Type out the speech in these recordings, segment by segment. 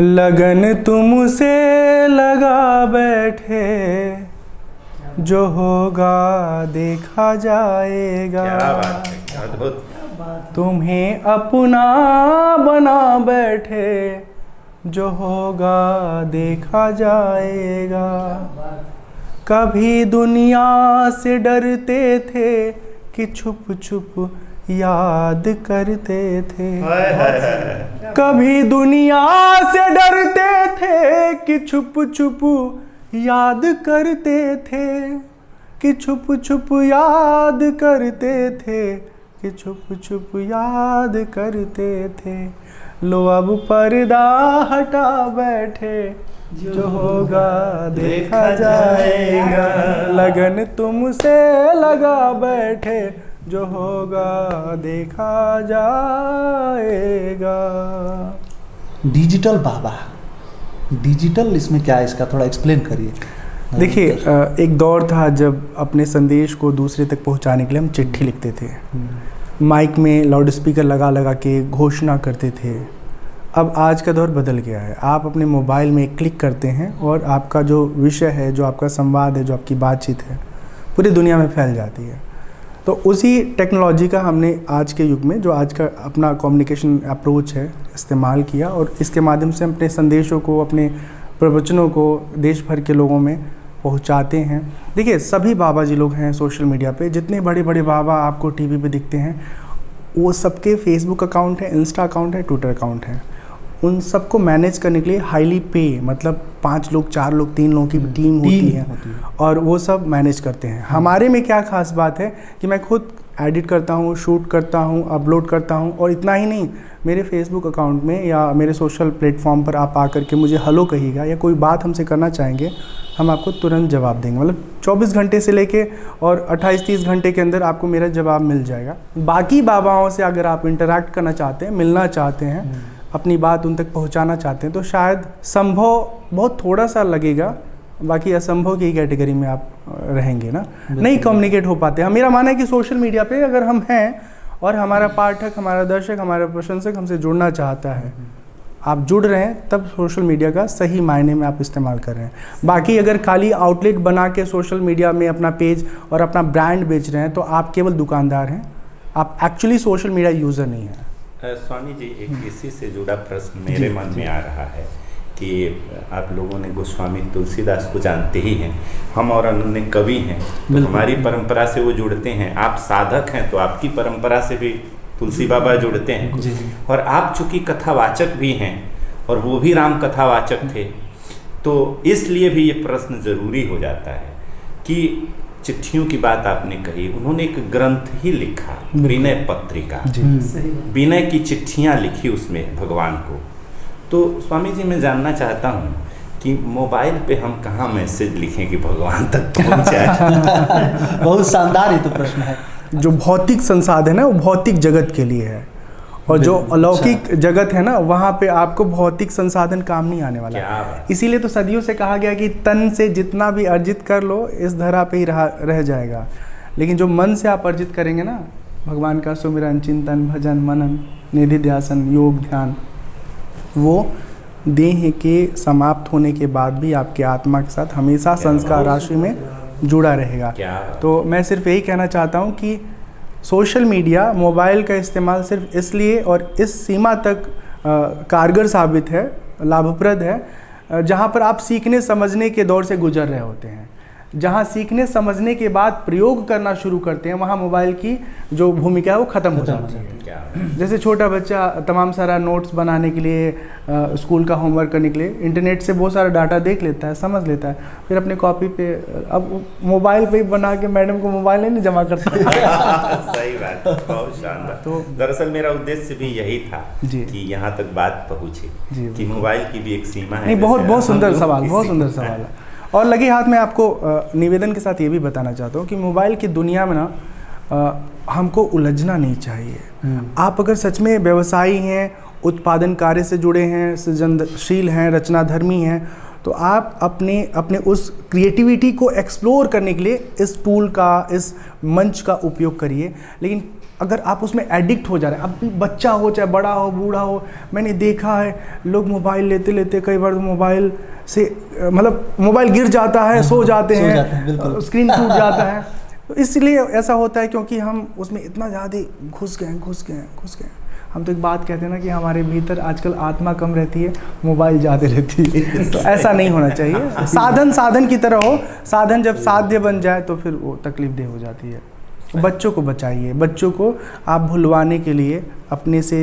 लगन तुमसे लगा बैठे, जो होगा देखा जाएगा। क्या बात है, अद्भुत। तुम्हें अपना बना बैठे, जो होगा देखा जाएगा। कभी दुनिया से डरते थे कि छुप छुप याद करते थे। कभी दुनिया से डरते थे कि छुप छुप याद करते थे, कि छुप छुप याद करते थे, कि छुप छुप याद करते थे। लो अब पर्दा हटा बैठे, जो होगा देखा जाएगा। लगन तुमसे लगा बैठे, जो होगा देखा जाएगा। डिजिटल बाबा, डिजिटल इसमें क्या है, इसका थोड़ा एक्सप्लेन करिए। देखिए, एक दौर था जब अपने संदेश को दूसरे तक पहुंचाने के लिए हम चिट्ठी लिखते थे, माइक में लाउड स्पीकर लगा लगा के घोषणा करते थे। अब आज का दौर बदल गया है। आप अपने मोबाइल में क्लिक करते हैं और आपका जो विषय है, जो आपका संवाद है, जो आपकी बातचीत है, पूरी दुनिया में फैल जाती है। तो उसी टेक्नोलॉजी का हमने आज के युग में, जो आज का अपना कम्युनिकेशन अप्रोच है, इस्तेमाल किया और इसके माध्यम से हम अपने संदेशों को, अपने प्रवचनों को देश भर के लोगों में पहुंचाते हैं। देखिए, सभी बाबा जी लोग हैं सोशल मीडिया पे, जितने बड़े बड़े बाबा आपको टीवी पे दिखते हैं, वो सबके फेसबुक अकाउंट है, इंस्टा अकाउंट है, ट्विटर अकाउंट है। उन सबको मैनेज करने के लिए हाईली पे, मतलब 5 लोग, 4 लोग, 3 लोगों की टीम होती है और वो सब मैनेज करते हैं। हमारे में क्या खास बात है कि मैं खुद एडिट करता हूँ, शूट करता हूँ, अपलोड करता हूँ, और इतना ही नहीं, मेरे फेसबुक अकाउंट में या मेरे सोशल प्लेटफॉर्म पर आप आकर के मुझे हेलो कहिएगा या कोई बात हमसे करना चाहेंगे, हम आपको तुरंत जवाब देंगे। मतलब 24 घंटे से लेके और 28-30 घंटे के अंदर आपको मेरा जवाब मिल जाएगा। बाकी बाबाओं से अगर आप इंटरैक्ट करना चाहते हैं, मिलना चाहते हैं, अपनी बात उन तक पहुंचाना चाहते हैं, तो शायद संभव बहुत थोड़ा सा लगेगा, बाकी असंभव की कैटेगरी में आप रहेंगे ना, नहीं कम्युनिकेट हो पाते। हम, मेरा मानना है कि सोशल मीडिया पे अगर हम हैं और हमारा पाठक, हमारा दर्शक, हमारा प्रशंसक हमसे जुड़ना चाहता है, आप जुड़ रहे हैं, तब सोशल मीडिया का सही मायने में आप इस्तेमाल कर रहे हैं। बाकी अगर खाली आउटलेट बना के सोशल मीडिया में अपना पेज और अपना ब्रांड बेच रहे हैं, तो आप केवल दुकानदार हैं, आप एक्चुअली सोशल मीडिया यूज़र नहीं हैं। स्वामी जी, एक इसी से जुड़ा प्रश्न मेरे मन में आ रहा है कि आप लोगों ने गोस्वामी तुलसीदास को जानते ही हैं, हम और अन्य कवि हैं, तो हमारी परंपरा से वो जुड़ते हैं। आप साधक हैं तो आपकी परंपरा से भी तुलसी बाबा जुड़ते हैं, और आप चूँकि कथावाचक भी हैं और वो भी राम कथावाचक थे, तो इसलिए भी ये प्रश्न ज़रूरी हो जाता है कि चिट्ठियों की बात आपने कही, उन्होंने एक ग्रंथ ही लिखा, विनय पत्रिका, विनय की चिट्ठियाँ लिखी उसमें भगवान को। तो स्वामी जी, मैं जानना चाहता हूँ कि मोबाइल पे हम कहाँ मैसेज लिखें कि भगवान तक पहुँच जाए। बहुत शानदार ये तो प्रश्न है। जो भौतिक संसाधन है वो भौतिक जगत के लिए है, और जो अलौकिक जगत है ना, वहाँ पे आपको भौतिक संसाधन काम नहीं आने वाला। इसीलिए तो सदियों से कहा गया कि तन से जितना भी अर्जित कर लो, इस धरा पे ही रह जाएगा, लेकिन जो मन से आप अर्जित करेंगे ना, भगवान का सुमिरन, चिंतन, भजन, मनन, निधिध्यासन, योग, ध्यान, वो देह के समाप्त होने के बाद भी आपके आत्मा के साथ हमेशा संस्कार राशि में जुड़ा रहेगा। तो मैं सिर्फ यही कहना चाहता हूँ कि सोशल मीडिया, मोबाइल का इस्तेमाल सिर्फ इसलिए और इस सीमा तक कारगर साबित है, लाभप्रद है, जहाँ पर आप सीखने समझने के दौर से गुजर रहे होते हैं। जहाँ सीखने समझने के बाद प्रयोग करना शुरू करते हैं, वहाँ मोबाइल की जो भूमिका है वो ख़त्म हो जाती है। जैसे छोटा बच्चा तमाम सारा नोट्स बनाने के लिए, स्कूल का होमवर्क करने के लिए इंटरनेट से बहुत सारा डाटा देख लेता है, समझ लेता है, फिर अपने कॉपी पे, अब मोबाइल पे ही बना के मैडम को मोबाइल नहीं जमा करता। सही बात, बहुत शानदार। तो दरअसल मेरा उद्देश्य भी यही था कि यहाँ तक बात पहुँचे कि मोबाइल की भी एक सीमा है। नहीं, बहुत सुंदर सवाल, बहुत सुंदर सवाल है। और लगे हाथ में आपको निवेदन के साथ ये भी बताना चाहता हूँ कि मोबाइल की दुनिया में ना हमको उलझना नहीं चाहिए। आप अगर सच में व्यवसायी हैं, उत्पादन कार्य से जुड़े हैं, सृजनशील हैं, रचनाधर्मी हैं, तो आप अपने उस क्रिएटिविटी को एक्सप्लोर करने के लिए इस टूल का, इस मंच का उपयोग करिए। लेकिन अगर आप उसमें एडिक्ट हो जा रहे हैं, अब बच्चा हो चाहे बड़ा हो बूढ़ा हो, मैंने देखा है लोग मोबाइल लेते लेते कई बार मोबाइल से मतलब मोबाइल गिर जाता है, सो जाते हैं, स्क्रीन टूट जाता है। तो इसलिए ऐसा होता है क्योंकि हम उसमें इतना ज़्यादा घुस गए। हम तो एक बात कहते हैं ना कि हमारे भीतर आजकल आत्मा कम रहती है, मोबाइल ज़्यादा रहती है। तो ऐसा नहीं होना चाहिए। साधन की तरह हो, साधन जब साध्य बन जाए तो फिर वो तकलीफ दे हो जाती है। बच्चों को बचाइए, बच्चों को आप भुलवाने के लिए, अपने से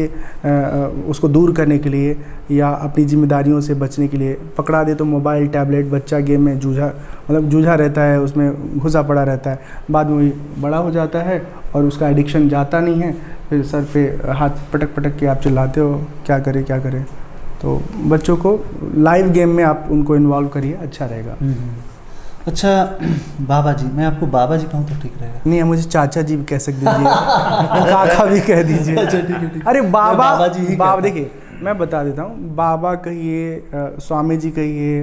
उसको दूर करने के लिए या अपनी जिम्मेदारियों से बचने के लिए पकड़ा दे तो मोबाइल टैबलेट, बच्चा गेम में जूझा रहता है, उसमें घुसा पड़ा रहता है, बाद में बड़ा हो जाता है और उसका एडिक्शन जाता नहीं है, फिर सर पे हाथ पटक के आप चिल्लाते हो क्या करें। तो बच्चों को लाइव गेम में आप उनको इन्वॉल्व करिए, अच्छा रहेगा। अच्छा बाबा जी, मैं आपको बाबा जी कहूँ तो ठीक रहेगा? नहीं, मुझे चाचा जी भी कह सकते दीजिए, काका भी कह दीजिए। अच्छा ठीक। अरे बाबा जी, बाबा देखिए मैं बता देता हूँ, बाबा कहिए, स्वामी जी कहिए,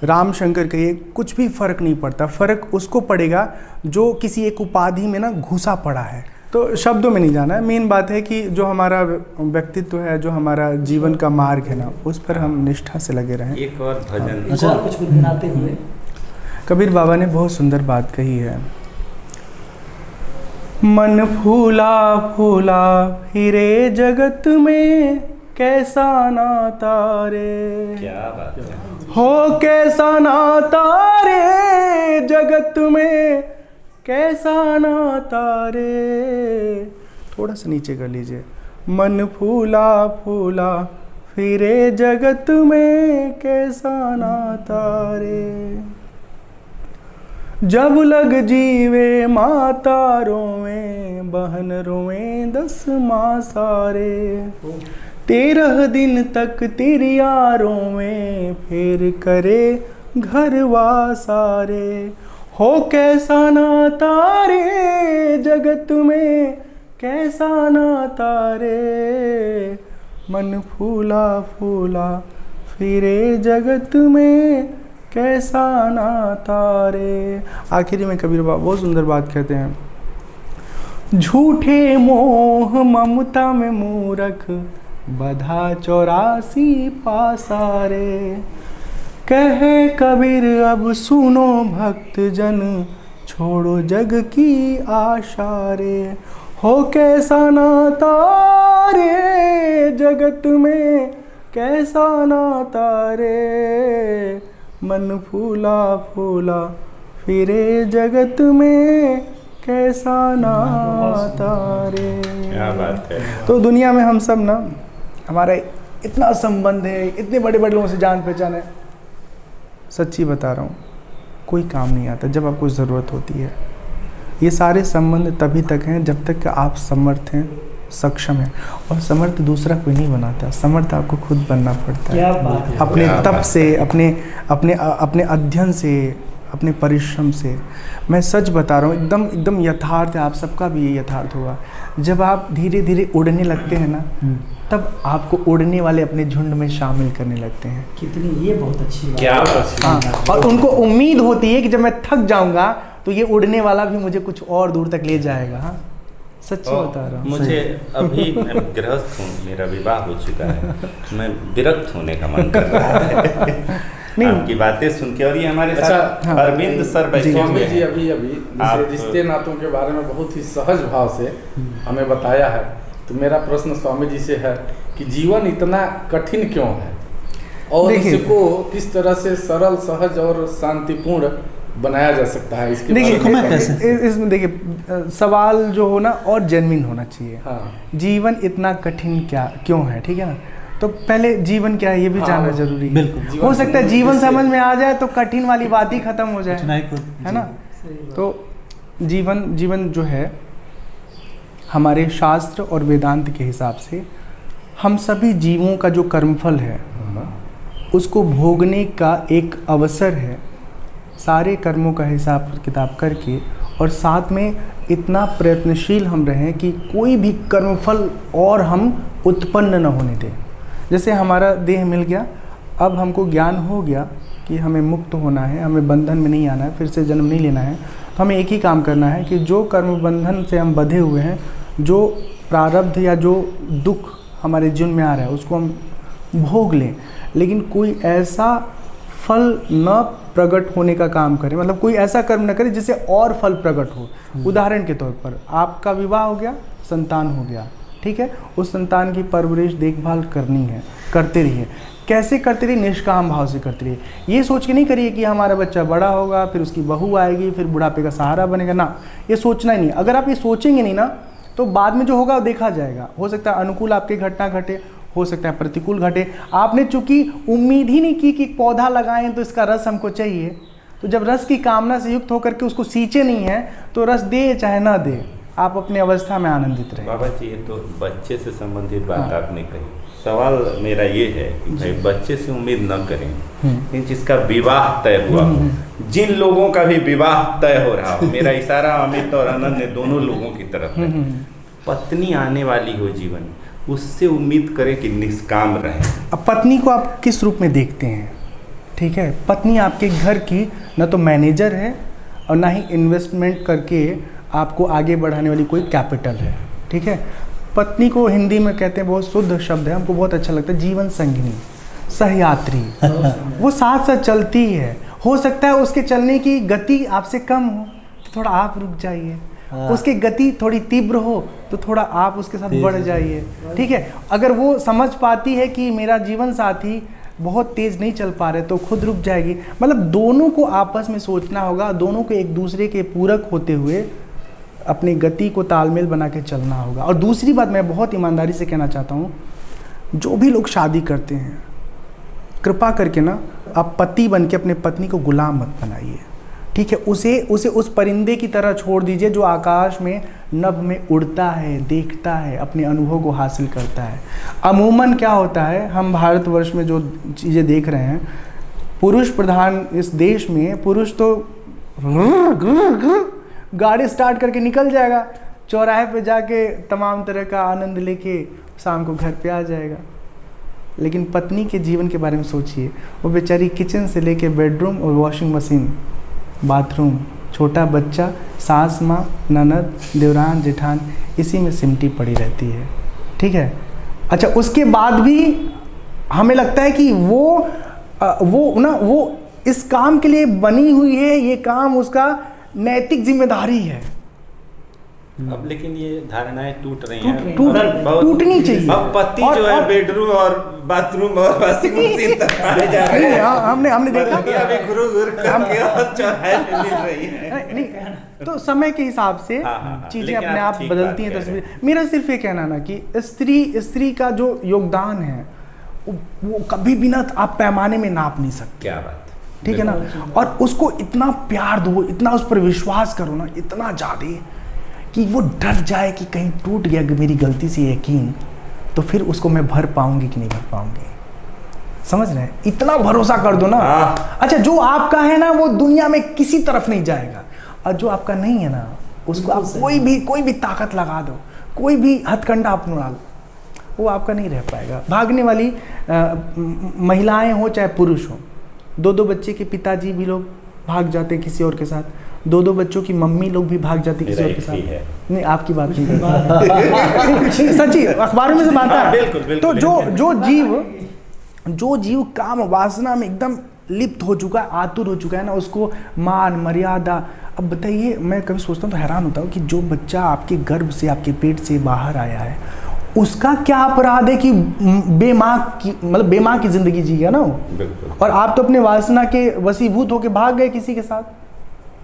राम शंकर कहिए, कुछ भी फ़र्क नहीं पड़ता। फ़र्क उसको पड़ेगा जो किसी एक उपाधि में ना घुसा पड़ा है। तो शब्दों में नहीं जाना है, मेन बात है कि जो हमारा व्यक्तित्व है, जो हमारा जीवन का मार्ग है ना, उस पर हम निष्ठा से लगे रहें। एक और भजन, अच्छा कुछ गुनगुनाते हुए कबीर बाबा ने बहुत सुंदर बात कही है। मन फूला फूला फिरे जगत में, कैसा नाता रे, क्या बात है, हो कैसा नाता रे जगत में, कैसा नाता रे। थोड़ा सा नीचे कर लीजिए। मन फूला फूला फिरे जगत में, कैसा नाता रे। जब लग जीवे माता रोवें, बहन रोवें 10 माह सारे। 13 दिन तक तेरी रोवें, फिर करे घरवा सारे। हो कैसा नाता रे जगत में, कैसा नाता रे। मन फूला फूला फिरे जगत में, कैसा नाता रे। आखिरी में कबीर बाबा बहुत सुंदर बात कहते हैं। झूठे मोह ममता में मूरख, बधा 84 पासारे। कहे कबीर अब सुनो भक्त जन, छोड़ो जग की आशा रे। हो कैसा नाता रे जगत में, कैसा नाता रे। मन फूला फूला फिरे जगत में, कैसा नाता रे। क्या बात है। तो दुनिया में हम सब ना, हमारा इतना संबंध है, इतने बड़े बड़े लोगों से जान पहचान है, सच्ची बता रहा हूँ, कोई काम नहीं आता जब आपको ज़रूरत होती है। ये सारे संबंध तभी तक हैं जब तक कि आप समर्थ हैं, सक्षम है। और समर्थ दूसरा कोई नहीं बनाता, समर्थ आपको खुद बनना पड़ता है। क्या बात है। अपने तप से, अपने अध्ययन से, अपने परिश्रम से। मैं सच बता रहा हूँ, एकदम यथार्थ है, आप सबका भी ये यथार्थ होगा। जब आप धीरे धीरे उड़ने लगते हैं ना, तब आपको उड़ने वाले अपने झुंड में शामिल करने लगते हैं। कितनी, ये बहुत अच्छी बात। क्या बात है। हाँ, और उनको उम्मीद होती है कि जब मैं थक जाऊंगा तो ये उड़ने वाला भी मुझे कुछ और दूर तक ले जाएगा। हाँ, सच्ची बता रहा हूँ। मुझे अभी, मैं गृहस्थ हूँ, मेरा विवाह हो चुका है, मैं विरक्त होने का मन कर रहा है नहीं, आपकी बातें सुन के। और ये हमारे अच्छा, साथ हाँ, अरविंद सर बैठे स्वामी हुए जी हैं। अभी आप- जैसे रिश्ते नातों के बारे में बहुत ही सहज भाव से हमें बताया है। तो मेरा प्रश्न स्वामी जी से है कि जीवन इतना कठिन क्यों है, और देखिए, इसको किस तरह से सरल, सहज और शांतिपूर्ण बनाया जा सकता है, इसके देखिए बारे में मैं कैसे? इसमें देखिए, सवाल जो हो ना और जेन्युइन होना चाहिए। हाँ, जीवन इतना कठिन क्यों है, ठीक है ना। तो पहले जीवन क्या है ये भी हाँ, जानना जरूरी है। बिल्कुल। हो सकता है जीवन जिससे- समझ में आ जाए तो कठिन वाली बात ही खत्म हो जाए, कठिनाई को, है ना। तो जीवन जो है, हमारे शास्त्र और वेदांत के हिसाब से हम सभी जीवों का जो कर्मफल है उसको भोगने का एक अवसर है। सारे कर्मों का हिसाब किताब करके, और साथ में इतना प्रयत्नशील हम रहें कि कोई भी कर्मफल और हम उत्पन्न न होने दें। जैसे हमारा देह मिल गया, अब हमको ज्ञान हो गया कि हमें मुक्त होना है, हमें बंधन में नहीं आना है, फिर से जन्म नहीं लेना है। तो हमें एक ही काम करना है कि जो कर्म बंधन से हम बंधे हुए हैं जो प्रारब्ध या जो दुख हमारे जीवन में आ रहा है उसको हम भोग लें, लेकिन कोई ऐसा फल न प्रकट होने का काम करें, मतलब कोई ऐसा कर्म न करें जिससे और फल प्रकट हो। उदाहरण के तौर पर आपका विवाह हो गया, संतान हो गया, ठीक है, उस संतान की परवरिश देखभाल करनी है, करते रहिए। कैसे करते रहिए? निष्काम भाव से करते रहिए। ये सोच के नहीं करिए कि हमारा बच्चा बड़ा होगा, फिर उसकी बहू आएगी, फिर बुढ़ापे का सहारा बनेगा, ना, ये सोचना ही नहीं। अगर आप ये सोचेंगे नहीं ना तो बाद में जो होगा वो देखा जाएगा। हो सकता है अनुकूल आपके घटना घटे, हो सकता है प्रतिकूल घटे। आपने चूंकि उम्मीद ही नहीं की कि पौधा लगाएं तो इसका रस हमको चाहिए, तो जब रस की कामना से युक्त होकर के उसको सींचे नहीं है तो रस दे चाहे ना दे, आप अपनी अवस्था में आनंदित रहें। बाबा जी, ये तो बच्चे से संबंधित बात आपने कही। सवाल मेरा ये है कि भाई बच्चे से उम्मीद न करें, लेकिन जिसका विवाह तय हुआ हो, जिन लोगों का भी विवाह तय हो रहा हो, मेरा इशारा अमित और अनंत ने दोनों लोगों की तरफ है, पत्नी आने वाली हो जीवन में, उससे उम्मीद करें कि निष्काम रहें। अब पत्नी को आप किस रूप में देखते हैं? ठीक है, पत्नी आपके घर की न तो मैनेजर है और ना ही इन्वेस्टमेंट करके आपको आगे बढ़ाने वाली कोई कैपिटल है। ठीक है, पत्नी को हिंदी में कहते हैं, बहुत शुद्ध शब्द है, हमको बहुत अच्छा लगता है, जीवन संगिनी, सहयात्री। वो साथ साथ चलती है। हो सकता है उसके चलने की गति आपसे कम हो तो थोड़ा आप रुक जाइए, उसकी गति थोड़ी तीव्र हो तो थोड़ा आप उसके साथ बढ़ जाइए। ठीक है, अगर वो समझ पाती है कि मेरा जीवन साथी बहुत तेज़ नहीं चल पा रहे तो खुद रुक जाएगी। मतलब दोनों को आपस में सोचना होगा, दोनों को एक दूसरे के पूरक होते हुए अपनी गति को तालमेल बना के चलना होगा। और दूसरी बात मैं बहुत ईमानदारी से कहना चाहता हूँ, जो भी लोग शादी करते हैं, कृपा करके ना आप पति बन के अपने पत्नी को गुलाम मत बनाइए। ठीक है, उसे उस परिंदे की तरह छोड़ दीजिए जो आकाश में नभ में उड़ता है, देखता है, अपने अनुभव को हासिल करता है। अमूमन क्या होता है, हम भारतवर्ष में जो चीज़ें देख रहे हैं, पुरुष प्रधान इस देश में, पुरुष तो गाड़ी स्टार्ट करके निकल जाएगा, चौराहे पे जाके तमाम तरह का आनंद लेके शाम को घर पे आ जाएगा। लेकिन पत्नी के जीवन के बारे में सोचिए, वो बेचारी किचन से लेके बेडरूम और वॉशिंग मशीन, बाथरूम, छोटा बच्चा, सास माँ, ननद, देवरान, जेठान, इसी में सिमटी पड़ी रहती है। ठीक है, अच्छा, उसके बाद भी हमें लगता है कि वो इस काम के लिए बनी हुई है, ये काम उसका नैतिक जिम्मेदारी है। अब लेकिन ये धारणाएं टूट रही हैं, टूटनी चाहिए। अब पति जो है बेडरूम और बाथरूम और वॉशिंग मशीन तक आने जा रहे हैं। हमने देखा अभी गुरु करके और चौराहे पे मिल रही है। नहीं, तो समय के हिसाब से चीजें अपने आप बदलती हैं। तस्वीर मेरा सिर्फ ये कहना ना कि स्त्री का जो योगदान है वो कभी भी ना आप पैमाने में नाप नहीं सकते। क्या बात, ठीक है ना। और उसको इतना प्यार दो, इतना उस पर विश्वास करो ना, इतना ज़्यादा कि वो डर जाए कि कहीं टूट गया मेरी गलती से यकीन, तो फिर उसको मैं भर पाऊंगी कि नहीं भर पाऊंगी। समझ रहे हैं? इतना भरोसा कर दो ना। अच्छा, जो आपका है ना वो दुनिया में किसी तरफ नहीं जाएगा, और जो आपका नहीं है ना उसको आप कोई भी ताकत लगा दो, कोई भी हथकंडा अपना लो, वो आपका नहीं रह पाएगा। भागने वाली महिलाएं हो चाहे पुरुष हो, 2 बच्चे के पिताजी भी लोग भाग जाते हैं किसी और के साथ, 2 बच्चों की मम्मी लोग भी भाग जाती है किसी और के साथ। नहीं, आपकी बात नहीं सच्ची, अखबारों में से बात है। तो जो जीव काम वासना में एकदम लिप्त हो चुका है, आतुर हो चुका है ना, उसको मान मर्यादा। अब बताइए, मैं कभी सोचता हूँ तो हैरान होता हूँ कि जो बच्चा आपके गर्भ से, आपके पेट से बाहर आया है, उसका क्या अपराध है कि बेमाँ की जिंदगी जी गया ना वो। और आप तो अपने वासना के वशीभूत होके भाग गए किसी के साथ,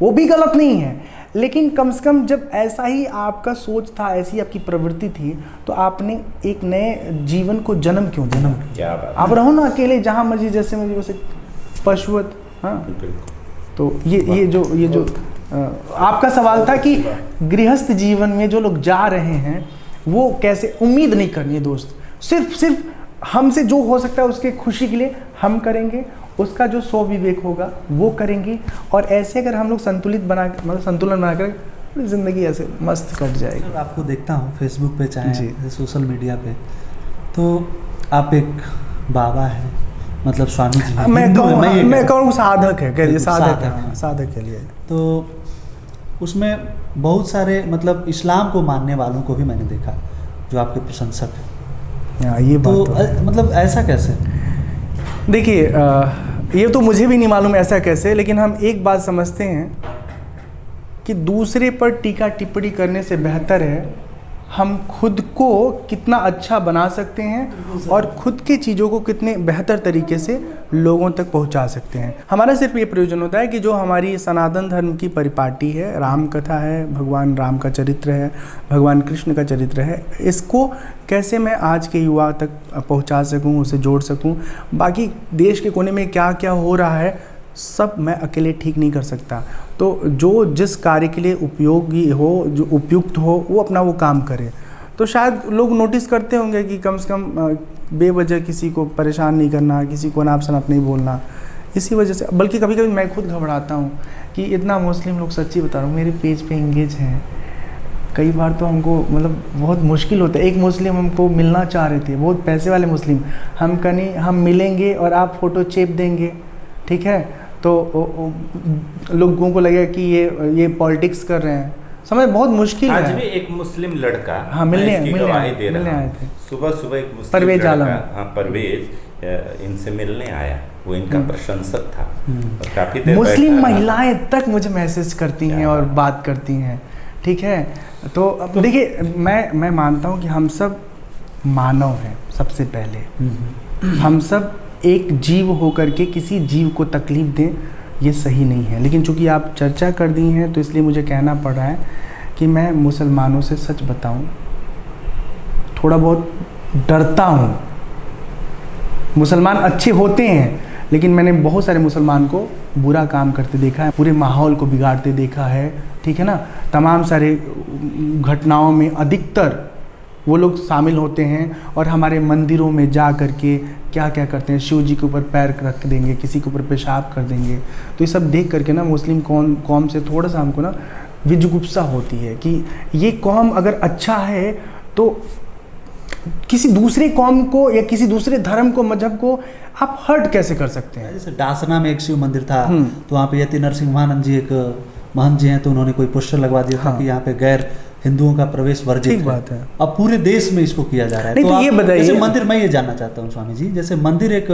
वो भी गलत नहीं है। लेकिन कम से कम जब ऐसा ही आपका सोच था, ऐसी आपकी प्रवृत्ति थी, तो आपने एक नए जीवन को जन्म क्यों दिया? आप रहो ना अकेले जहाँ मर्जी, जैसे मर्जी वैसे पशुवत। हाँ, तो ये जो आपका सवाल था कि गृहस्थ जीवन में जो लोग जा रहे हैं वो कैसे, उम्मीद नहीं करनी है दोस्त। सिर्फ हमसे जो हो सकता है उसके खुशी के लिए हम करेंगे, उसका जो स्वविवेक होगा वो करेंगे। और ऐसे अगर हम लोग संतुलन बनाकर ज़िंदगी ऐसे मस्त कट जाएगी। आपको देखता हूँ फेसबुक पे, चाहे सोशल मीडिया पे, तो आप एक बाबा है, मतलब स्वामी जी। मैं कहूँ साधक है, कह लिए साधक है, साधक के लिए। तो उसमें बहुत सारे मतलब इस्लाम को मानने वालों को भी मैंने देखा जो आपके प्रशंसक हैं। ये तो बात तो है। मतलब ऐसा कैसे? देखिए ये तो मुझे भी नहीं मालूम ऐसा कैसे, लेकिन हम एक बात समझते हैं कि दूसरे पर टीका टिप्पणी करने से बेहतर है हम खुद को कितना अच्छा बना सकते हैं और खुद की चीज़ों को कितने बेहतर तरीके से लोगों तक पहुंचा सकते हैं। हमारा सिर्फ ये प्रयोजन होता है कि जो हमारी सनातन धर्म की परिपाटी है, राम कथा है, भगवान राम का चरित्र है, भगवान कृष्ण का चरित्र है, इसको कैसे मैं आज के युवा तक पहुंचा सकूं, उसे जोड़ सकूं। बाकी देश के कोने में क्या क्या हो रहा है सब मैं अकेले ठीक नहीं कर सकता। तो जो जिस कार्य के लिए उपयोगी हो, जो उपयुक्त हो, वो अपना वो काम करे। तो शायद लोग नोटिस करते होंगे कि कम से कम बेवजह किसी को परेशान नहीं करना, किसी को अनाप शनाप नहीं बोलना। इसी वजह से बल्कि कभी कभी मैं खुद घबराता हूँ कि इतना मुस्लिम लोग, सच्ची बता रहा हूँ, मेरे पेज पे इंगेज हैं। कई बार तो हमको मतलब बहुत मुश्किल होता है। एक मुस्लिम हमको मिलना चाह रहे थे, बहुत पैसे वाले मुस्लिम, हम कहीं हम मिलेंगे और आप फ़ोटो चेप देंगे, ठीक है, तो लोगों को लगेगा कि ये पॉलिटिक्स कर रहे हैं। समझ बहुत मुश्किल है। आज भी एक मुस्लिम लड़का, हाँ, मिलने आए थे। सुबह एक मुस्लिम परवेज आलम, हाँ परवेज इनसे मिलने आया, वो इनका प्रशंसक था और काफी देर मुस्लिम महिलाएं तक मुझे मैसेज करती हैं और बात करती हैं, ठीक है। तो अब देखिए मैं मानता हूँ कि हम सब मानव हैं सबसे पहले। हम सब एक जीव होकर के किसी जीव को तकलीफ़ दें, ये सही नहीं है। लेकिन चूंकि आप चर्चा कर दी हैं तो इसलिए मुझे कहना पड़ रहा है कि मैं मुसलमानों से सच बताऊं, थोड़ा बहुत डरता हूं। मुसलमान अच्छे होते हैं, लेकिन मैंने बहुत सारे मुसलमान को बुरा काम करते देखा है, पूरे माहौल को बिगाड़ते देखा है, ठीक है ना। तमाम सारे घटनाओं में अधिकतर वो लोग शामिल होते हैं और हमारे मंदिरों में जा कर के क्या क्या करते हैं, शिव जी के ऊपर पैर रख देंगे, किसी के ऊपर पेशाब कर देंगे। तो ये सब देख करके ना मुस्लिम कौम से थोड़ा सा हमको ना विजुगुप्सा होती है कि ये कौम अगर अच्छा है तो किसी दूसरे कौम को या किसी दूसरे धर्म को, मजहब को आप हर्ट कैसे कर सकते हैं। जैसे डासना में एक शिव मंदिर था, तो वहाँ पे यति नरसिंहानंद जी एक महंत जी हैं, तो उन्होंने कोई पोस्टर लगवा दिया था कि यहाँ पे गैर हिंदुओं का प्रवेश वर्जित है। बात है। अब पूरे देश में इसको किया जा रहा है। नहीं, तो ये बताइए, जैसे मंदिर, मैं ये जानना चाहता हूँ स्वामी जी, जैसे मंदिर एक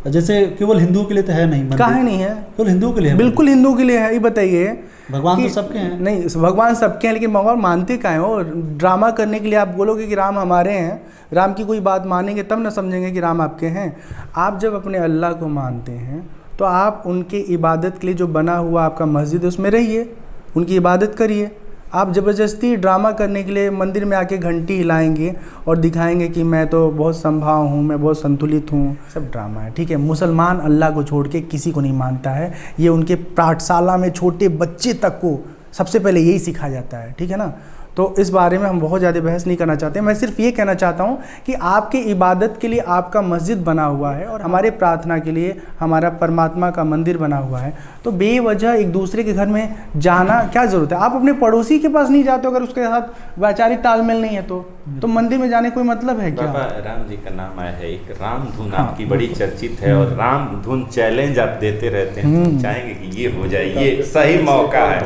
जैसे केवल हिंदुओं के लिए तो है नहीं, मंदिर कहाँ नहीं है, केवल हिंदुओं के लिए है। बिल्कुल हिंदुओं के लिए है। ये बताइए, भगवान तो सबके हैं। नहीं, भगवान सबके हैं, लेकिन भगवान मानते काहे हो। ड्रामा करने के लिए आप बोलोगे कि राम हमारे हैं, राम की कोई बात मानेंगे तब ना समझेंगे कि राम आपके हैं। आप जब अपने अल्लाह को मानते हैं तो आप उनके इबादत के लिए जो बना हुआ आपका मस्जिद है उसमें रहिए, उनकी इबादत करिए। आप ज़बरदस्ती ड्रामा करने के लिए मंदिर में आके घंटी हिलाएंगे और दिखाएंगे कि मैं तो बहुत संभाव हूँ, मैं बहुत संतुलित हूँ, सब ड्रामा है, ठीक है। मुसलमान अल्लाह को छोड़ के किसी को नहीं मानता है। ये उनके पाठशाला में छोटे बच्चे तक को सबसे पहले यही सिखाया जाता है, ठीक है ना। तो इस बारे में हम बहुत ज़्यादा बहस नहीं करना चाहते। मैं सिर्फ ये कहना चाहता हूँ कि आपके इबादत के लिए आपका मस्जिद बना हुआ है और हमारे प्रार्थना के लिए हमारा परमात्मा का मंदिर बना हुआ है। तो बेवजह एक दूसरे के घर में जाना क्या ज़रूरत है। आप अपने पड़ोसी के पास नहीं जाते, अगर उसके साथ वैचारिक तालमेल नहीं है तो मंदिर में जाने कोई मतलब है क्या। बाबा राम जी का नाम आया है, एक राम धुन आपकी बड़ी चर्चित है और राम धुन चैलेंज आप देते रहते हैं, तो चाहेंगे कि ये हो जाए, ये सही मौका है।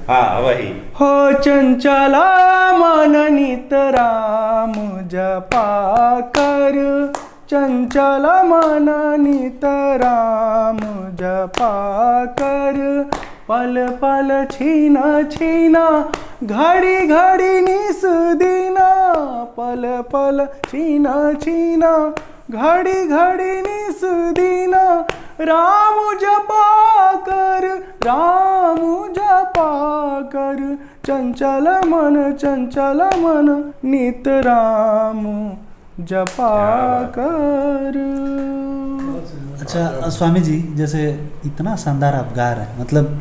हाँ वही हो चंचला मन नित राम जपा कर, चंचल मन नित राम जपा कर, पल पल छीना छीना घड़ी घड़ी निस दीना, पल पल छीना छीना घड़ी घड़ी निस दीना, राम जपा कर, राम जपा कर, चंचल मन नित राम जपा कर। अच्छा स्वामी जी, जैसे इतना शानदार आप गा रहे हैं, मतलब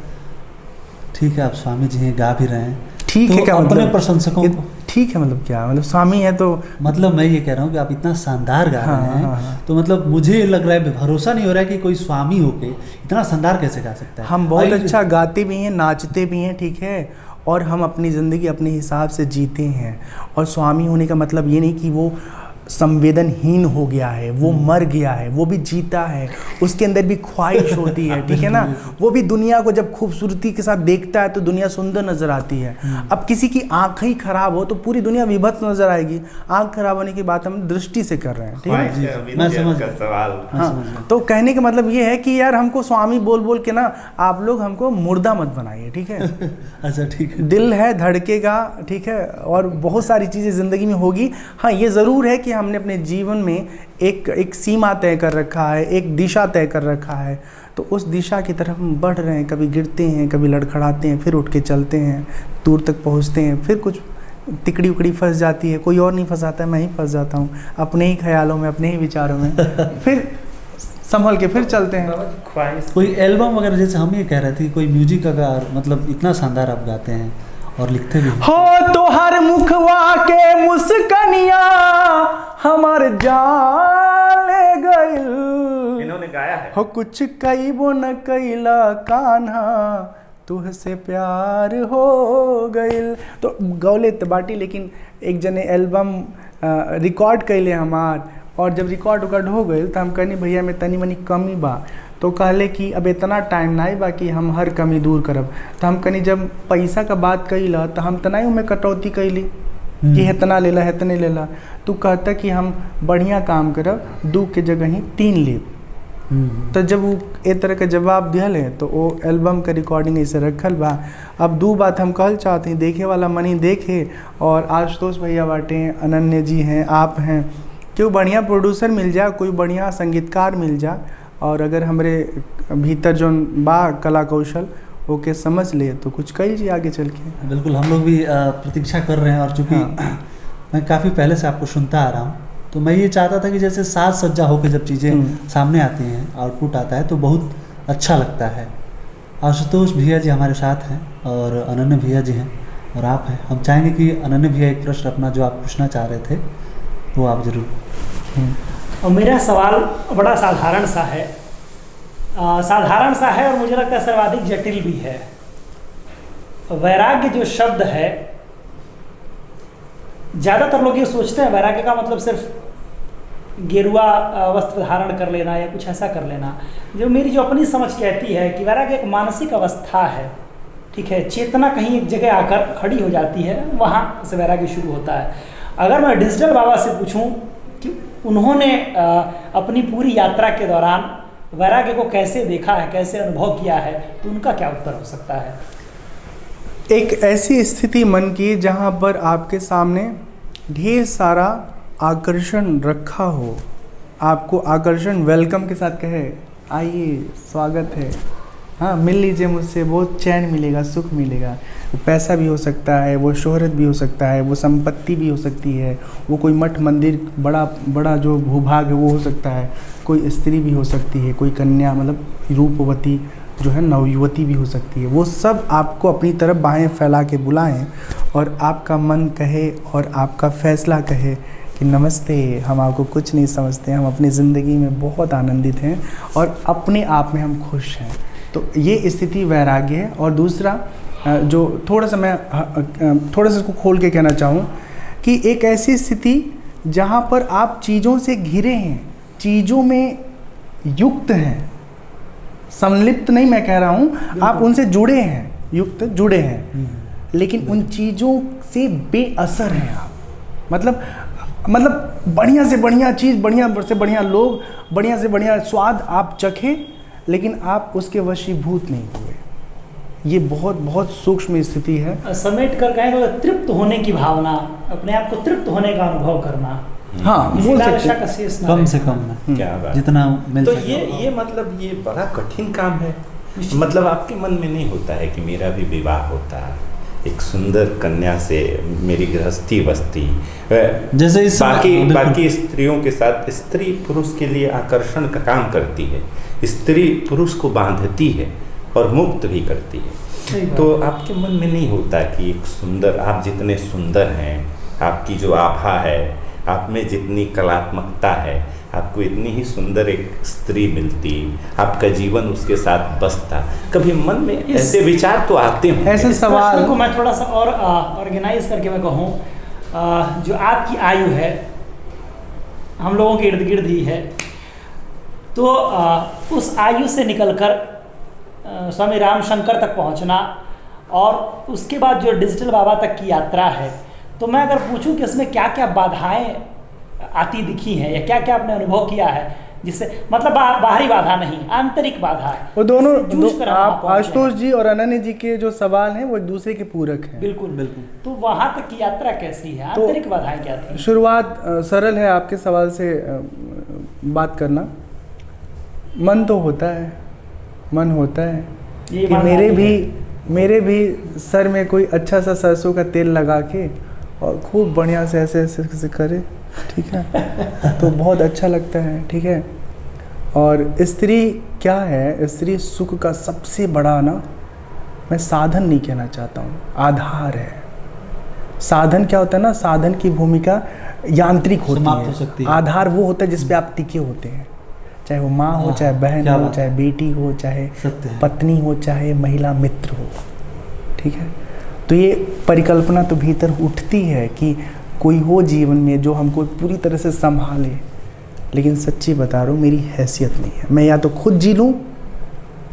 ठीक है आप स्वामी जी हैं, गा भी रहे हैं, ठीक तो है क्या अपने मतलब प्रशंसकों को, ठीक है मतलब क्या, मतलब स्वामी है तो मतलब मैं ये कह रहा हूँ कि आप इतना शानदार गा रहे हैं, हाँ। तो मतलब मुझे लग रहा है, भरोसा नहीं हो रहा है कि कोई स्वामी होके इतना शानदार कैसे गा सकता है। हम बहुत अच्छा गाते भी हैं, नाचते भी हैं, ठीक है, और हम अपनी ज़िंदगी अपने हिसाब से जीते हैं। और स्वामी होने का मतलब ये नहीं कि वो संवेदनहीन हो गया है, वो मर गया है, वो भी जीता है, उसके अंदर भी ख्वाहिश होती है, ठीक है ना। वो भी दुनिया को जब खूबसूरती के साथ देखता है तो दुनिया सुंदर नजर आती है। अब किसी की आंख ही खराब हो तो पूरी दुनिया विभत्स नजर आएगी। आंख खराब होने की बात हम दृष्टि से कर रहे हैं, ठीक है। मैं समझ गया सवाल। हाँ, तो कहने का मतलब ये है कि यार हमको स्वामी बोल बोल के ना आप लोग हमको मुर्दा मत बनाइए, ठीक है। अच्छा ठीक है। दिल है, धड़केगा, ठीक है, और बहुत सारी चीज़ें ज़िंदगी में होगी। हाँ, ये ज़रूर है कि हमने अपने जीवन में एक सीमा तय कर रखा है, एक दिशा तय कर रखा है, तो उस दिशा की तरफ हम बढ़ रहे हैं। कभी गिरते हैं, कभी लड़खड़ाते हैं, फिर उठ के चलते हैं, दूर तक पहुंचते हैं, फिर कुछ तिकड़ी उकड़ी फंस जाती है, कोई और नहीं फंसाता है, मैं ही फंस जाता हूँ अपने ही ख्यालों में, अपने ही विचारों में, फिर संभल के फिर चलते हैं। कोई एल्बम वगैरह, जैसे हम ये कह रहे थे, कोई म्यूजिक अगर मतलब इतना शानदार आप गाते हैं और लिखते भी हो तो हर मुखवा के मुस्कनिया हमार जान ले गइल। इन्होंने गाया है। हो कुछ कईबो न कइला कान्हा तुहसे प्यार हो गइल। तो गौले बाटी, लेकिन एक जने एल्बम रिकॉर्ड कैले हमार, और जब रिकॉर्ड उकॉर्ड हो गए तो हम कहनी भैया में तनी मनी कमी बा, तो कहले कि अब इतना टाइम ना बा कि हम हर कमी दूर करब। तो हम कहनी जब पैसा का बात कइला तो हम तना में कटौती कैली कि इतना लेला इतने लेला। तू कहता कि हम बढ़िया काम करब, 2 के जगह ही 3 लेब। तो जब वो एक तरह का जवाब दिया है तो वो एल्बम का रिकॉर्डिंग ऐसे रखल बा। अब 2 बात हम कहल चाहते हैं, देखे वाला मनी देखे, और आशुतोष भैया बाटे, अनन्य जी हैं, आप हैं, कोई बढ़िया प्रोड्यूसर मिल जा, कोई बढ़िया संगीतकार मिल जा, और अगर हमरे भीतर जो बा कला कौशल ओके समझ ले तो कुछ कही जी आगे चल के। बिल्कुल, हम लोग भी प्रतीक्षा कर रहे हैं। और चूँकि मैं काफ़ी पहले से आपको सुनता आ रहा हूँ, तो मैं ये चाहता था कि जैसे साज सज्जा होकर जब चीज़ें सामने आती हैं, आउटपुट आता है, तो बहुत अच्छा लगता है। आशुतोष भैया जी हमारे साथ हैं और अनन्य भैया जी हैं और आप हैं। हम चाहेंगे कि अनन्य भैया एक प्रश्न अपना जो आप पूछना चाह रहे थे वो आप ज़रूर। और मेरा सवाल बड़ा साधारण सा है, और मुझे लगता है सर्वाधिक जटिल भी है। वैराग्य जो शब्द है, ज़्यादातर लोग ये सोचते हैं वैराग्य का मतलब सिर्फ गेरुआ वस्त्र धारण कर लेना या कुछ ऐसा कर लेना। जो मेरी जो अपनी समझ कहती है कि वैराग्य एक मानसिक अवस्था है, ठीक है। चेतना कहीं एक जगह आकर खड़ी हो जाती है, वहाँ से वैराग्य शुरू होता है। अगर मैं डिजिटल बाबा से पूछूं कि उन्होंने अपनी पूरी यात्रा के दौरान वैराग्य को कैसे देखा है, कैसे अनुभव किया है, तो उनका क्या उत्तर हो सकता है? एक ऐसी स्थिति मन की जहाँ पर आपके सामने ढेर सारा आकर्षण रखा हो, आपको आकर्षण वेलकम के साथ कहे आइए स्वागत है, हाँ मिल लीजिए मुझसे, बहुत चैन मिलेगा, सुख मिलेगा। पैसा भी हो सकता है, वो शोहरत भी हो सकता है, वो संपत्ति भी हो सकती है, वो कोई मठ मंदिर बड़ा बड़ा जो भूभाग है वो हो सकता है, कोई स्त्री भी हो सकती है, कोई कन्या मतलब रूपवती जो है नवयुवती भी हो सकती है। वो सब आपको अपनी तरफ बाहें फैला के बुलाएं और आपका मन कहे और आपका फैसला कहे कि नमस्ते, हम आपको कुछ नहीं समझते, हम अपनी ज़िंदगी में बहुत आनंदित हैं और अपने आप में हम खुश हैं। तो ये स्थिति वैराग्य है। और दूसरा जो थोड़ा सा मैं थोड़ा सा इसको खोल के कहना चाहूँ कि एक ऐसी स्थिति जहाँ पर आप चीज़ों से घिरे हैं, चीज़ों में युक्त हैं, संलिप्त नहीं मैं कह रहा हूँ, आप उनसे जुड़े हैं, युक्त जुड़े हैं, लेकिन उन चीज़ों से बेअसर हैं आप। मतलब बढ़िया से बढ़िया चीज़, बढ़िया से बढ़िया लोग, बढ़िया से बढ़िया स्वाद आप चखें, लेकिन आप उसके वशीभूत नहीं हुए। ये बहुत बहुत सूक्ष्म स्थिति है। समेट कर कहें तो तृप्त होने की भावना, अपने आप को तृप्त होने का अनुभव करना, हाँ बोल सकते हैं, कम से कम में क्या बात, जितना मिल तो सके। ये मतलब ये बड़ा कठिन काम है। मतलब आपके मन में नहीं होता है कि मेरा भी विवाह होता है, एक सुंदर कन्या से मेरी गृहस्थी बसती, जैसे इस बाकी स्त्रियों के साथ स्त्री पुरुष के लिए आकर्षण का काम करती है, स्त्री पुरुष को बांधती है और मुक्त भी करती है। तो आपके मन में नहीं होता कि एक सुंदर, आप जितने सुंदर हैं, आपकी जो आभा है, आप में जितनी कलात्मकता है, आपको इतनी ही सुंदर एक स्त्री मिलती, आपका जीवन उसके साथ बसता, कभी मन में ऐसे विचार तो आते हैं? ऐसे सवाल को मैं थोड़ा सा और ऑर्गेनाइज करके मैं कहूँ, जो आपकी आयु है हम लोगों के इर्द गिर्द ही है। तो उस आयु से निकलकर स्वामी रामशंकर तक पहुंचना और उसके बाद जो डिजिटल बाबा तक की यात्रा है, तो मैं अगर पूछूं कि इसमें क्या क्या बाधाएं आती दिखी हैं या क्या क्या आपने अनुभव किया है, जिससे मतलब बाहरी बाधा नहीं, आंतरिक बाधा, वो दोनों आप आशुतोष जी और अनन्य जी के जो सवाल हैं वो एक दूसरे के पूरक हैं। बिल्कुल बिल्कुल। तो वहाँ तक की यात्रा कैसी है, तो आंतरिक बाधाएं क्या थी? शुरुआत सरल है आपके सवाल से बात करना। मन तो होता है, मन होता है कि मेरे भी सर में कोई अच्छा सा सरसों का तेल लगा के और खूब बढ़िया से ऐसे करे, ठीक है, तो बहुत अच्छा लगता है, ठीक है। और स्त्री क्या है, स्त्री सुख का सबसे बड़ा ना, मैं साधन नहीं कहना चाहता हूँ, आधार है। साधन क्या होता है ना, साधन की भूमिका यांत्रिक होती है, आधार वो होता है जिस पे आप टिके होते हैं, चाहे वो माँ हो, चाहे बहन हो, चाहे बेटी हो, चाहे पत्नी हो, चाहे महिला मित्र हो, ठीक है। तो ये परिकल्पना तो भीतर उठती है कि कोई हो जीवन में जो हमको पूरी तरह से संभाले, लेकिन सच्ची बता रहा हूँ मेरी हैसियत नहीं है। मैं या तो खुद जी लूँ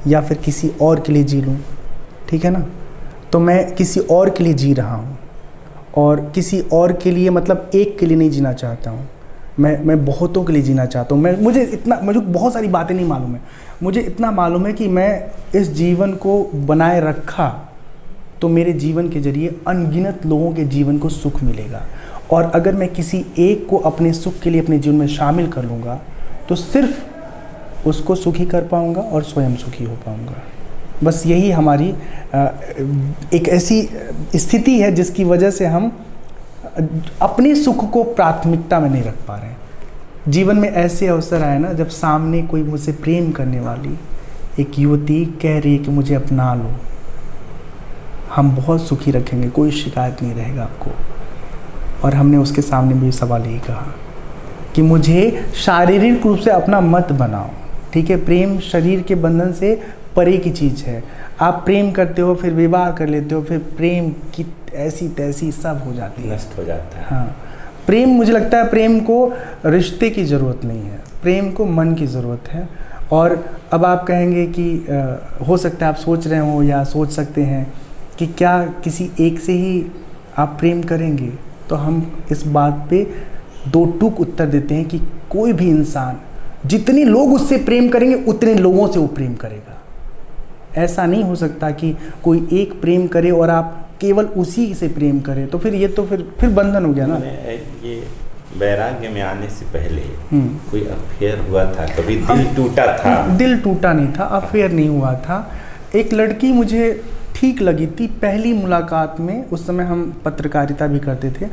या फिर किसी और के लिए जी लूँ, ठीक है ना। तो मैं किसी और के लिए जी रहा हूँ, और किसी और के लिए मतलब एक के लिए नहीं जीना चाहता हूँ, मैं बहुतों के लिए जीना चाहता हूँ। मुझे बहुत सारी बातें नहीं मालूम है, मुझे इतना मालूम है कि मैं इस जीवन को बनाए रखा तो मेरे जीवन के जरिए अनगिनत लोगों के जीवन को सुख मिलेगा, और अगर मैं किसी एक को अपने सुख के लिए अपने जीवन में शामिल कर लूँगा तो सिर्फ उसको सुखी कर पाऊँगा और स्वयं सुखी हो पाऊँगा। बस यही हमारी एक ऐसी स्थिति है जिसकी वजह से हम अपने सुख को प्राथमिकता में नहीं रख पा रहे हैं। जीवन में ऐसे अवसर आए ना जब सामने कोई मुझसे प्रेम करने वाली एक युवती कह रही है कि मुझे अपना लो, हम बहुत सुखी रखेंगे, कोई शिकायत नहीं रहेगा आपको। और हमने उसके सामने भी सवाल यही कहा कि मुझे शारीरिक रूप से अपना मत बनाओ, ठीक है। प्रेम शरीर के बंधन से परे की चीज़ है। आप प्रेम करते हो, फिर विवाह कर लेते हो, फिर प्रेम की ऐसी तैसी सब हो जाती है, नष्ट हो जाता है। हाँ, प्रेम, मुझे लगता है प्रेम को रिश्ते की ज़रूरत नहीं है, प्रेम को मन की ज़रूरत है। और अब आप कहेंगे कि हो सकता है आप सोच रहे हो या सोच सकते हैं कि क्या किसी एक से ही आप प्रेम करेंगे, तो हम इस बात पे दो टूक उत्तर देते हैं कि कोई भी इंसान जितने लोग उससे प्रेम करेंगे उतने लोगों से वो प्रेम करेगा। ऐसा नहीं हो सकता कि कोई एक प्रेम करे और आप केवल उसी से प्रेम करें, तो फिर ये तो फिर बंधन हो गया ना। ये वैराग्य में आने से पहले कोई अफेयर हुआ था, कभी दिल टूटा था? दिल टूटा नहीं था, अफेयर नहीं हुआ था। एक लड़की मुझे ठीक लगी थी पहली मुलाकात में, उस समय हम पत्रकारिता भी करते थे।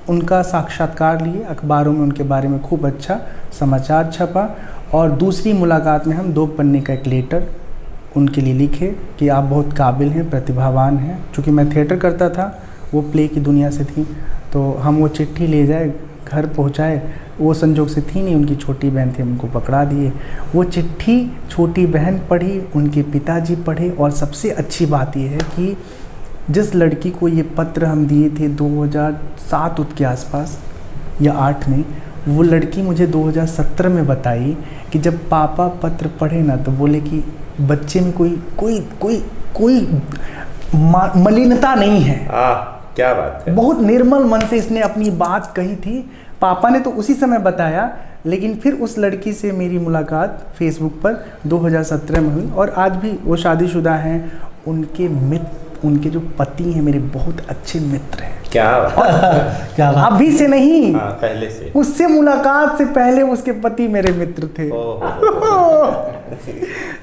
उनका साक्षात्कार लिए, अखबारों में उनके बारे में खूब अच्छा समाचार छपा, और दूसरी मुलाकात में हम 2 पन्ने का एक लेटर उनके लिए लिखे कि आप बहुत काबिल हैं, प्रतिभावान हैं। चूँकि मैं थिएटर करता था, वो प्ले की दुनिया से थी, तो हम वो चिट्ठी ले जाए, घर पहुँचाए। वो संजोग से थी नहीं, उनकी छोटी बहन थी, हमको पकड़ा दिए। वो चिट्ठी छोटी बहन पढ़ी, उनके पिताजी पढ़े, और सबसे अच्छी बात ये है कि जिस लड़की को ये पत्र हम दिए थे 2007 के आसपास या 8 में, वो लड़की मुझे 2017 में बताई कि जब पापा पत्र पढ़े ना तो बोले कि बच्चे में कोई मलिनता नहीं है। क्या बात है। बहुत निर्मल मन से इसने अपनी बात कही थी। पापा ने तो उसी समय बताया, लेकिन फिर उस लड़की से मेरी मुलाकात फेसबुक पर 2017 में हुई, और आज भी वो शादीशुदा हैं। उनके जो पति हैं मेरे बहुत अच्छे मित्र हैं। क्या अभी से नहीं, पहले से, उससे मुलाकात से पहले उसके पति मेरे मित्र थे।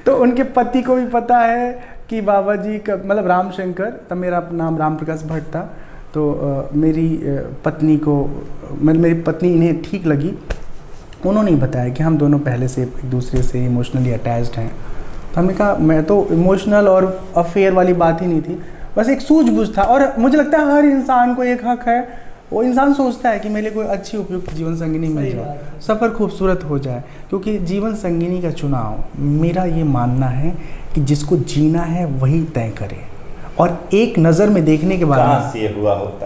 तो उनके पति को भी पता है कि बाबा जी का मतलब रामशंकर, तब मेरा नाम राम प्रकाश भट्ट था। तो मेरी पत्नी इन्हें ठीक लगी। उन्होंने ही बताया कि हम दोनों पहले से एक दूसरे से इमोशनली अटैच्ड हैं। तो हमने कहा, मैं तो इमोशनल और अफेयर वाली बात ही नहीं थी, बस एक सूझबूझ था। और मुझे लगता है हर इंसान को एक हक है, वो इंसान सोचता है कि मेरे कोई अच्छी उपयुक्त जीवन संगिनी मिल जाए, सफ़र खूबसूरत हो जाए। क्योंकि जीवन संगिनी का चुनाव, मेरा ये मानना है कि जिसको जीना है वही तय करे, और एक नज़र में देखने के बाद ये हुआ होता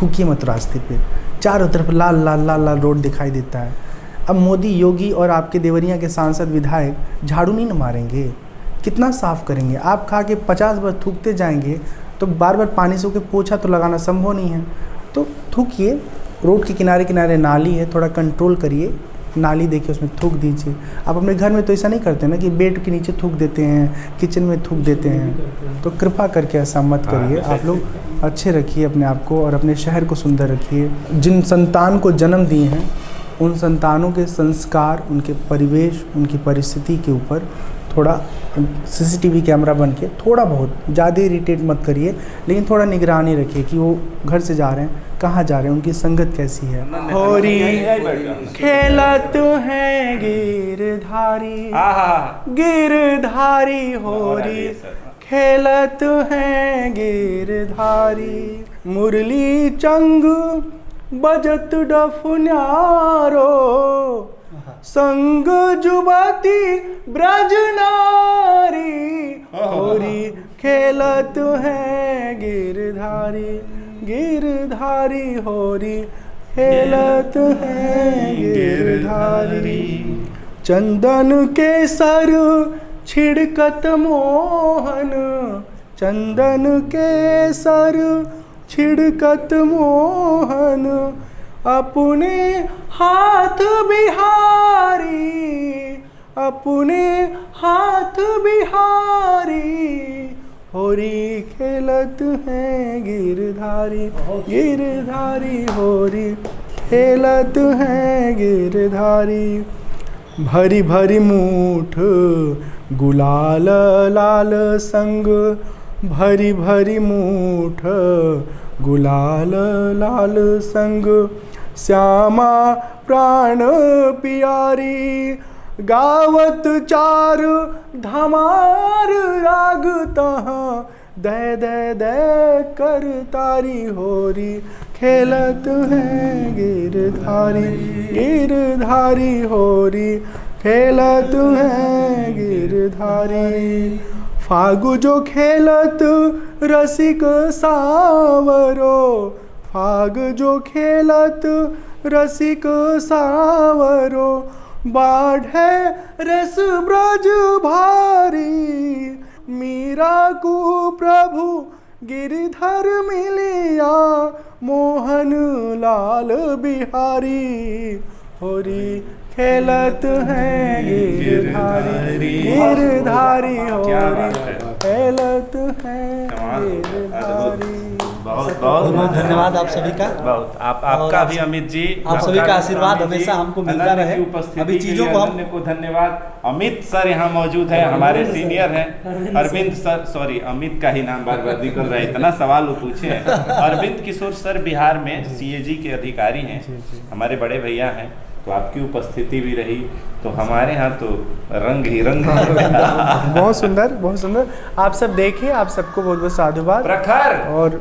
थूकिए मत रास्ते पे, चारों तरफ लाल लाल लाल लाल रोड दिखाई देता है। अब मोदी, योगी और आपके देवरिया के सांसद विधायक झाड़ू नहीं न मारेंगे, कितना साफ़ करेंगे? आप खा के 50 बार थूकते जाएंगे तो बार बार पानी से होकर पोछा तो लगाना संभव नहीं है। तो थूकिए, रोड के किनारे किनारे नाली है, थोड़ा कंट्रोल करिए, नाली देखिए उसमें थूक दीजिए। आप अपने घर में तो ऐसा नहीं करते ना कि बेड के नीचे थूक देते हैं, किचन में थूक देते हैं, तो कृपा करके ऐसा मत करिए। आप लोग अच्छे रखिए अपने आप को और अपने शहर को सुंदर रखिए। जिन संतान को जन्म दिए हैं उन संतानों के संस्कार, उनके परिवेश, उनकी परिस्थिति के ऊपर थोड़ा CCTV कैमरा बन के थोड़ा बहुत, ज़्यादा इरिटेट मत करिए, लेकिन थोड़ा निगरानी रखिए कि वो घर से जा रहे हैं, कहाँ जा रहे हैं, उनकी संगत कैसी है। होरी खेलत हैं गिरधारी, गिरधारी होरी खेलत हैं गिरधारी, मुरली चंग बजत डफन्यारो, संग जुबती ब्रज नारी, होरी खेलत हैं गिरधारी, गिरधारी होरी खेलत हैं गिरधारी। चंदन के सर छिड़कत मोहन, चंदन के सर छिड़कत मोहन, अपने हाथ बिहारी, अपने हाथ बिहारी, होरी खेलत हैं गिरधारी, गिरधारी होरी खेलत हैं गिरधारी। भरी भरी मूठ गुलाल लाल संग, भरी भरी मूठ गुलाल लाल संग, श्यामा प्राण प्यारी, गावत चार धमार राग तहाँ, दे दे दे कर तारी, होरी खेलत हैं गिरधारी, गिरधारी होरी खेलत हैं गिरधारी। फागु जो खेलत रसिक सावरो, फाग जो खेलत रसिक सावरो, बाढ़े रस ब्रज भारी, मीरा को प्रभु गिरधर मिलिया, मोहन लाल बिहारी, होरी खेलत हैं गिरधारी, गिरधारी होरी खेलत हैं गिरधारी। बहुत बहुत बहुत धन्यवाद आप सभी का। बहुत आपका भी अमित जी, आप सभी का आशीर्वाद हमेशा हमको मिलता रहे। अभी चीजों को अनन्य को धन्यवाद। अमित सर यहाँ मौजूद है, हमारे सीनियर हैं। अरविंद सर, सॉरी अमित का ही नाम बार बार निकल रहा है, इतना सवाल वो पूछे हैं। अरविंद किशोर सर बिहार में CAG के अधिकारी हैं, हमारे बड़े भैया हैं, तो आपकी उपस्थिति भी रही तो हमारे यहाँ तो रंग ही रंग। बहुत सुंदर, बहुत सुंदर। आप सब देखिए, आप सबको बहुत बहुत साधुवाद। प्रखर और